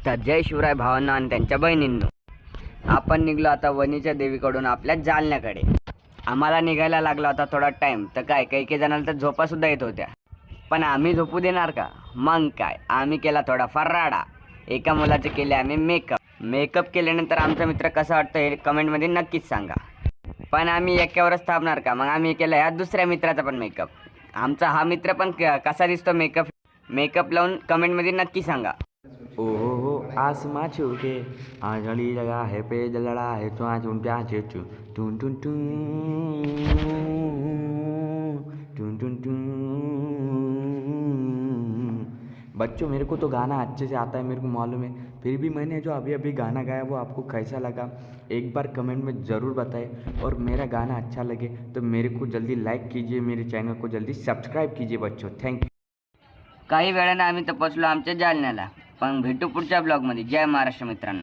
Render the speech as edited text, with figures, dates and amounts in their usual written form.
तर जय शिवराय भावांना आणि त्यांच्या बहिणींनो, आपण निघलो आता वणीच्या देवीकडून आपल्या जालन्याकडे. आम्हाला निघायला लागला होता थोडा टाइम. तर काय काही जणांना तर झोपा सुद्धा येत होत्या, पण आम्ही झोपू देणार का? मग काय, आम्ही केला थोडाफार राडा. एका मुलाचे केले आम्ही मेकअप केल्यानंतर आमचा मित्र कसा वाटतं हे कमेंटमध्ये नक्कीच सांगा. पण आम्ही एकावरच थांबणार का? मग आम्ही केला ह्या दुसऱ्या मित्राचा पण मेकअप. आमचा हा मित्र पण कसा दिसतो मेकअप लावून कमेंटमध्ये नक्की सांगा. ओ हो आसमां छू के आंधळी लगा है पेज लड़ा है तो आज उन प्याज चू टून टून टून टून टून टून। बच्चों मेरे को तो गाना अच्छे से आता है, मेरे को मालूम है, फिर भी मैंने जो अभी अभी गाना गाया वो आपको कैसा लगा एक बार कमेंट में ज़रूर बताएं। और मेरा गाना अच्छा लगे तो मेरे को जल्दी लाइक कीजिए, मेरे चैनल को जल्दी सब्सक्राइब कीजिए बच्चों। Thank you. काही वेळाने आम्ही तर पोचलो आमच्या जालन्याला. पण भेटू पुढच्या ब्लॉगमध्ये. जय महाराष्ट्र मित्रांनो.